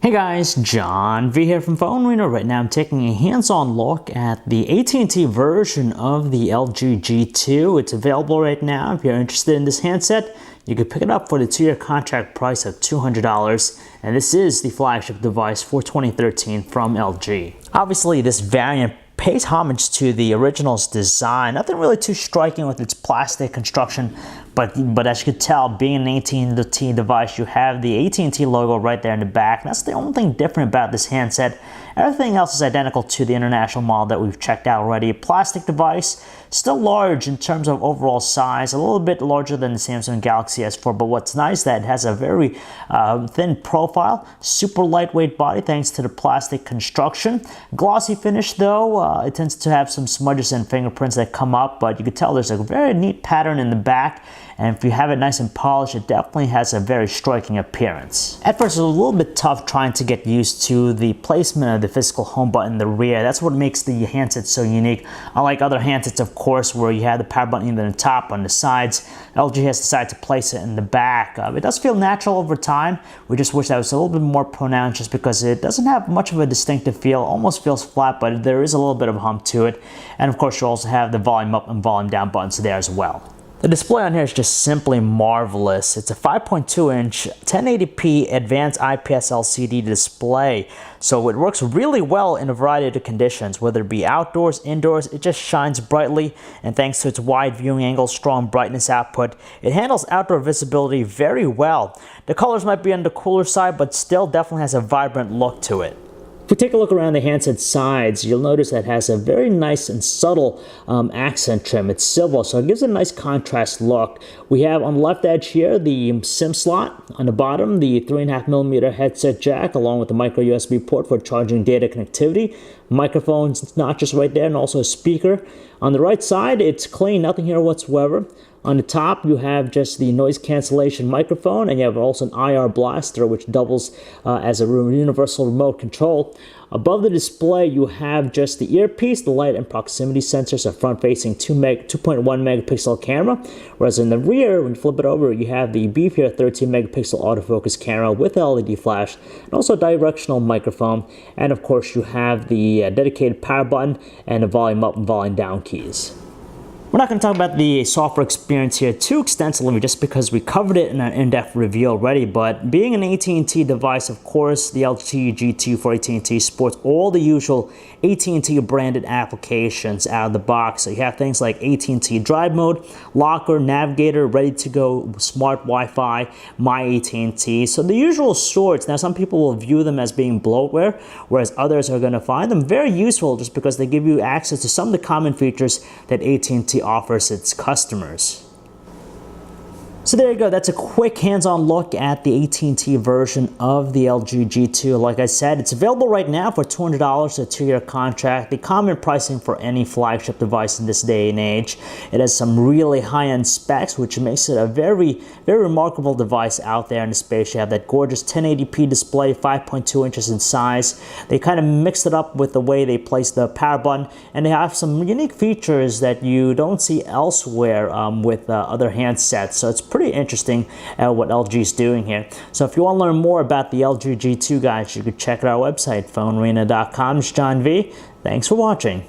Hey guys, John V here from Phone Arena. Right now I'm taking a hands-on look at the AT&T version of the LG G2. It's available right now. If you're interested in this handset, you can pick it up for the 2-year contract price of $200. And this is the flagship device for 2013 from LG. Obviously, this variant pays homage to the original's design. Nothing really too striking with its plastic construction, but as you can tell, being an AT&T device, you have the AT&T logo right there in the back. That's the only thing different about this handset. Everything else is identical to the international model that we've checked out already. Plastic device, still large in terms of overall size, a little bit larger than the Samsung Galaxy S4, but what's nice that it has a very thin profile, super lightweight body thanks to the plastic construction. Glossy finish though, it tends to have some smudges and fingerprints that come up, but you can tell there's a very neat pattern in the back, and if you have it nice and polished, it definitely has a very striking appearance. At first, it was a little bit tough trying to get used to the placement of the physical home button in the rear. That's what makes the handset so unique. Unlike other handsets, of course, where you have the power button either on the top or on the sides, LG has decided to place it in the back. It does feel natural over time. We just wish that was a little bit more pronounced just because it doesn't have much of a distinctive feel. Almost feels flat, but there is a little bit of a hump to it. And of course, you also have the volume up and volume down buttons there as well. The display on here is just simply marvelous. It's a 5.2-inch 1080p advanced IPS LCD display, so it works really well in a variety of conditions, whether it be outdoors, indoors. It just shines brightly, and thanks to its wide viewing angle, strong brightness output, it handles outdoor visibility very well. The colors might be on the cooler side, but still definitely has a vibrant look to it. If we take a look around the handset sides, you'll notice that it has a very nice and subtle accent trim. It's silver, so it gives it a nice contrast look. We have on the left edge here the SIM slot. On the bottom, the 3.5mm headset jack, along with the micro USB port for charging data connectivity. Microphone's notches right there, and also a speaker. On the right side, it's clean, nothing here whatsoever. On the top, you have just the noise cancellation microphone, and you have also an IR blaster, which doubles as a universal remote control. Above the display, you have just the earpiece, the light and proximity sensors, a front-facing 2.1 megapixel camera, whereas in the rear, when you flip it over, you have the beefier 13 megapixel autofocus camera with LED flash, and also a directional microphone, and of course, you have the dedicated power button and the volume up and volume down keys. We're not going to talk about the software experience here too extensively just because we covered it in an in-depth review already, but being an AT&T device, of course, the LG G2 for AT&T sports all the usual AT&T branded applications out of the box. So you have things like AT&T Drive Mode, Locker, Navigator, Ready to Go, Smart Wi-Fi, My AT&T. So the usual sorts. Now some people will view them as being bloatware, whereas others are going to find them very useful just because they give you access to some of the common features that AT&T offers its customers. So there you go, that's a quick hands-on look at the AT&T version of the LG G2. Like I said, it's available right now for $200, a 2-year contract, the common pricing for any flagship device in this day and age. It has some really high-end specs, which makes it a very, very remarkable device out there in the space. You have that gorgeous 1080p display, 5.2 inches in size. They kind of mixed it up with the way they place the power button, and they have some unique features that you don't see elsewhere with other handsets. So it's pretty interesting what LG is doing here. So if you want to learn more about the LG G2, guys, you could check out our website, phonearena.com. It's John V. Thanks for watching.